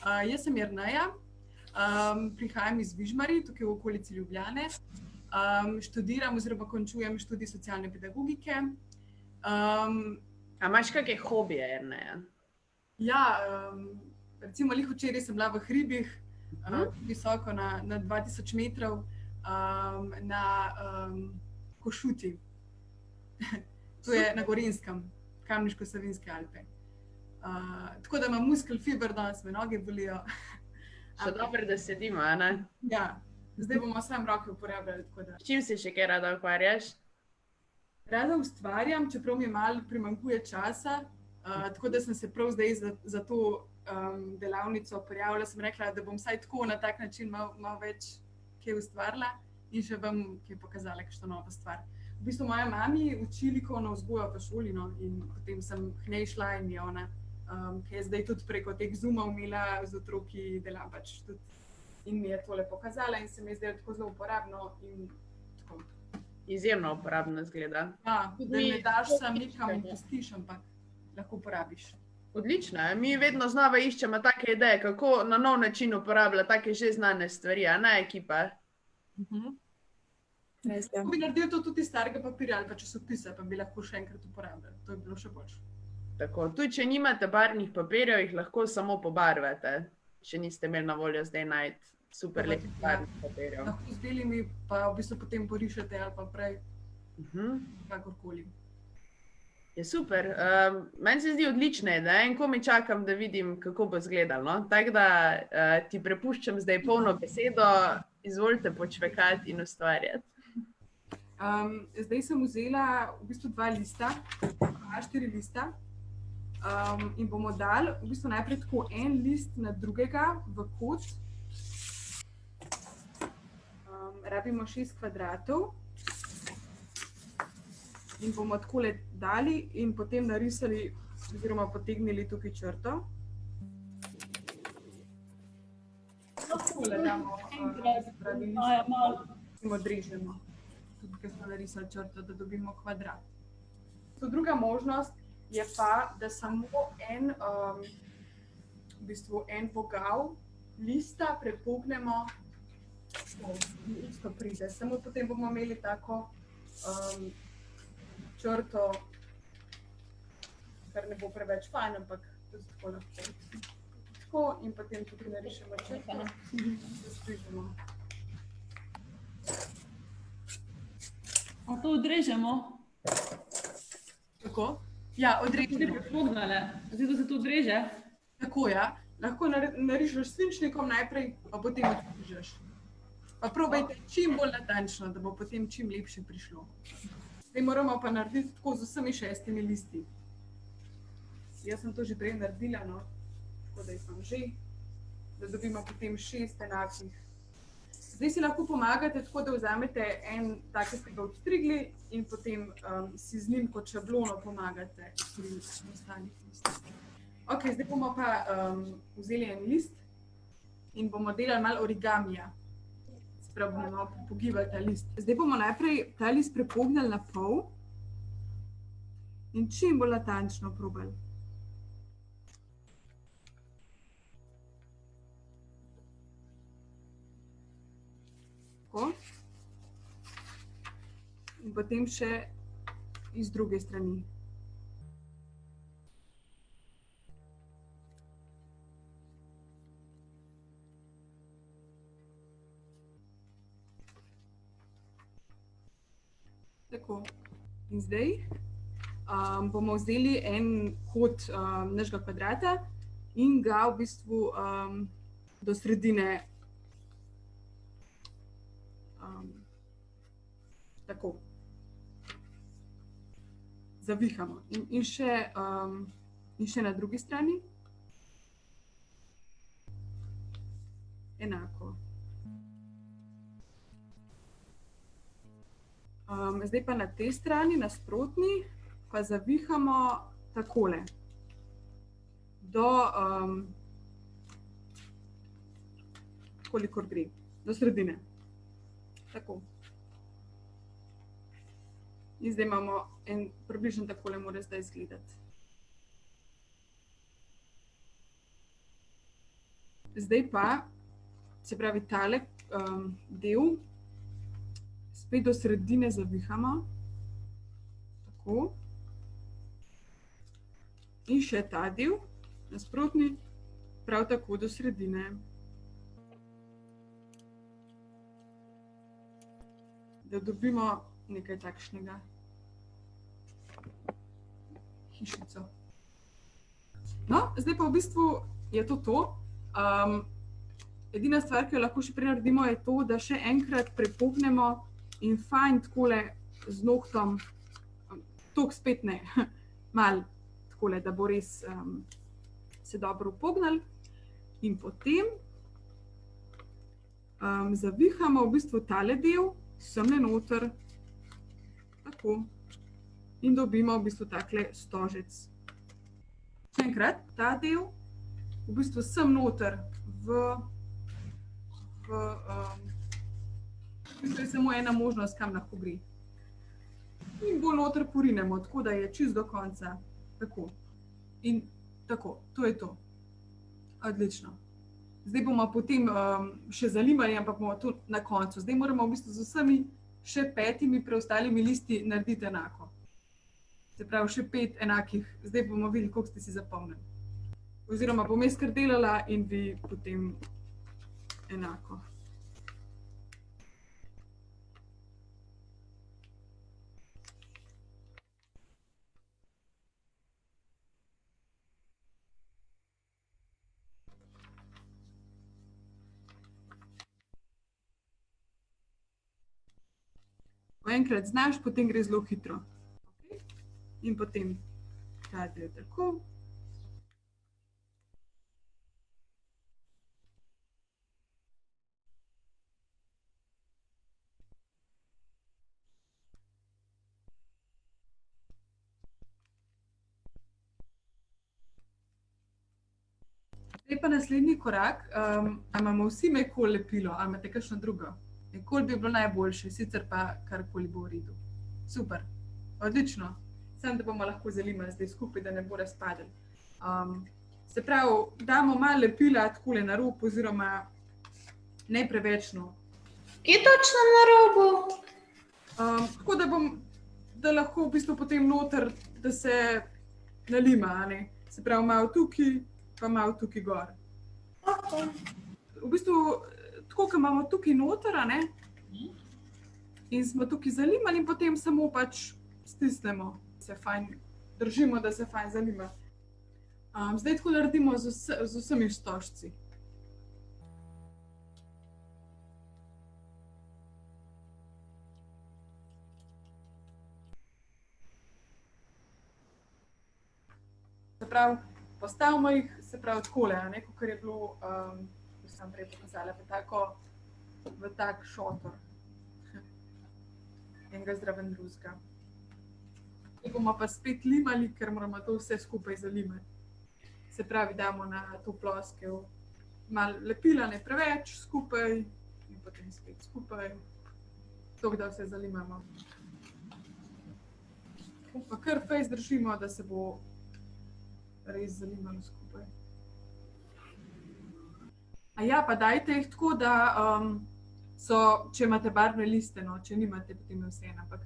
Jaz sem Jerneja, prihajam iz Vižmarij, tukaj v okolici Ljubljane. Študiram oziroma končujem študij socialne pedagogike. A imaš kakšne hobije, Jerneja? Ja, recimo včeraj sem bila v hribih, visoko na 2000 metrov, na Košuti. To je na Gorenjskem, Kamniško-Savinjske Alpe. Tako da imam muskel fiber, danes me noge bolijo. Še dobro, da sedimo, a ne? Ja, zdaj bomo samo roke uporabljali, tako da. S čim se še kaj rada ukvarjaš? Rada ustvarjam, čeprav mi malo primanjkuje časa, tako da sem se prav zdaj za to delavnico prijavila. Sem rekla, da bom vsaj tako na tak način malo več kaj ustvarila in še vam kaj pokazala, kakšno novo stvar. V bistvu moja mami uči likovno vzgojo v šoli, no, in potem sem k njej šla in je ona, ki je zdaj tudi preko teh Zoomov imela z otroki, delam pač tudi in mi je tole pokazala in se mi je zdelo tako zelo uporabno in tako. Izjemno uporabno izgleda. Ja, da ne daš sam nekam in pustiš, ampak lahko uporabiš. Odlično, mi vedno znova iščemo take ideje, kako na nov način uporabljati take že znane stvari, a ne, ekipa? Ko bi naredili to tudi iz starega papirja ali pa časopisa, pa bi lahko še enkrat uporabljali. To je bilo še boljše. Tako, tudi če nimate barvnih papirjev, jih lahko samo pobarvate, če niste imeli na voljo zdaj najti super lepih barvnih papirjev. Lahko z belimi pa v bistvu potem porišete ali pa prej, kakorkoli. Je super, meni se zdi odlična ideja in komaj čakam, da vidim, kako bo izgledalo, no? Tako da ti prepuščam zdaj polno besedo, izvolite počvekati in ustvarjati. Zdaj sem vzela v bistvu 2 lista, A4 lista, in bomo dali v bistvu najprej tako en list na drugega v kot. Rabimo 6 kvadratov in bomo takole dali in potem narisali oziroma potegnili tukaj črto. Takole damo, in odrežemo. Tukaj smo narisali črto, da dobimo kvadrat. Druga možnost je pa, da samo en vogal lista prepognemo, isto pride, samo potem bomo imeli tako črto, kar ne bo preveč fajn, ampak tudi tako lahko. Tako in potem tukaj narišemo črto, da strižemo. A to odrežemo? Tako? Ja, odrežemo. Zdaj, da se to odreže? Tako, ja. Lahko narišeš s svinčnikom najprej, pa potem odrežeš. Pa probajte čim bolj natančno, da bo potem čim lepše prišlo. Zdaj moramo pa narediti tako z vsemi 6 listi. Jaz sem to že prej naredila, no. Tako da jih imam že, da dobimo potem 6 enakih. Zdaj si lahko pomagate tako, da vzamete en tak, ki ste ga odstrigli in potem si z njim kot šablono pomagate pri ostalih listih. Ok, zdaj bomo pa vzeli en list in bomo delali malo origamija. Sprav bomo malo pogibali ta list. Zdaj bomo najprej ta list prepognali na pol in čim bolj natančno probali. In potem še iz druge strani. Tako. In zdaj bomo vzeli en kot našega kvadrata in ga v bistvu do sredine tako zavihamo. In še na drugi strani enako. Zdaj pa na tej strani, nasprotni, pa zavihamo takole. Kolikor gre, do sredine. Tako. In zdaj imamo približno takole mora zdaj izgledati. zdaj pa, se pravi, tale del spet do sredine zavihamo. Tako. In še ta del, nasprotni, prav tako do sredine. Da dobimo nekaj takšnega. Hišico. No, zdaj pa v bistvu je to. Edina stvar, ki jo lahko še prej naredimo, je to, da še enkrat prepognemo in fajn takole z nohtom, toliko spet ne, malo takole, da bo res se dobro upognali. In potem zavihamo v bistvu tale del, semle noter, tako, in dobimo v bistvu takle stožec. Še enkrat, ta del v bistvu sem noter v bistvu je samo ena možnost, kam lahko gre. In bolj noter porinemo, tako da je čist do konca. Tako. In tako, to je to. Odlično. Zdaj bomo potem še zalimali, ampak bomo to na koncu. Zdaj moramo v bistvu z vsemi še 5 preostalimi listi narediti enako. Se pravi, še 5 enakih. Zdaj bomo videli, koliko ste si zapomnili. Oziroma bom jaz kar delala in vi potem enako. Ko enkrat znaš, potem gre zelo hitro. In potem ta del tako. Zdaj pa naslednji korak, imamo vsi mejko lepilo, ali imate kakšno drugo? Nikoli bi bilo najboljše, sicer pa karkoli bo v redu. Super, odlično. Samo da bomo lahko zalimali zdaj skupaj, da ne bo razpadel. Se pravi, damo malo lepila takole na rob, oziroma ne prevečno. Kje točno na robu? Tako da lahko v bistvu potem noter, da se nalima, a ne? Se pravi, malo tukaj, pa malo tukaj gor. V bistvu, tako, ko imamo tukaj noter, a ne? In smo tukaj zalimali in potem samo pač stisnemo. Se fajn držimo, da se fajn zalima. Zdaj tako naredimo z vsemi stožci. Se pravi, postavimo jih, se pravi, takole, a ne, kakor je bilo, ko sem prej pokazala, v tak šotor. Enega zraven drugega. In bomo pa spet limali, ker moramo to vse skupaj zalimati. Se pravi, damo na to ploskev malo lepila, ne preveč, skupaj in potem spet skupaj. Tako da vse zalimamo. Pa kar fejst držimo, da se bo res zalimalo skupaj. A ja, pa dajte jih tako, da so, če imate barvne liste, no, če nimate, potem je vseeno, ampak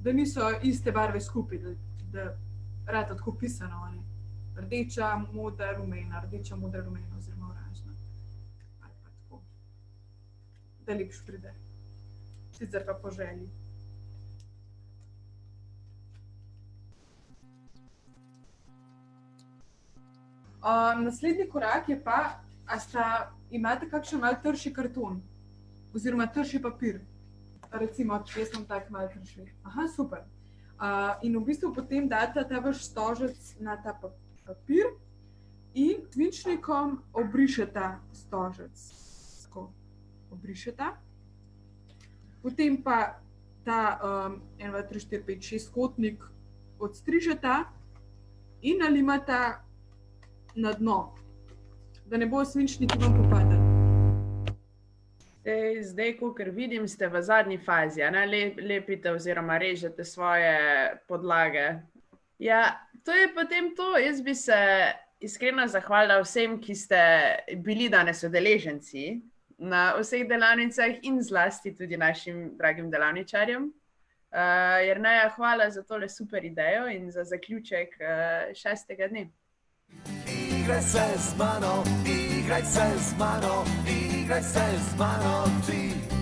da niso iste barve skupaj, da rata tako pisano, ne. Rdeča, modra, rumena, rdeča, modra, rumena oziroma oranžna. Ali pa tako. Da lepš pride. Sicer pa po želji. Naslednji korak je pa, imate kakšen malo trši karton oziroma trši papir. Recimo, jaz imam tak malo trši. Aha, super. In v bistvu potem date ta vaš stožec na ta papir in svinčnikom obrišete stožec. Tako, obrišete. Potem pa ta 1, 2, 3, 4, 5, 6 kotnik odstrižete in nalimate na dno, da ne bo svinčniki vam popadali. Zdaj, kakor vidim, ste v zadnji fazi, ne? Lepite oziroma režete svoje podlage. Ja, to je potem to. iskreno zahvalila vsem, ki ste bili danes udeleženci na vseh delavnicah in zlasti tudi našim dragim delavničarjem. Jerneja, hvala za tole super idejo in za zaključek 6. dne. Igraj se z mano, igraj se z mano, igraj se z mano ti.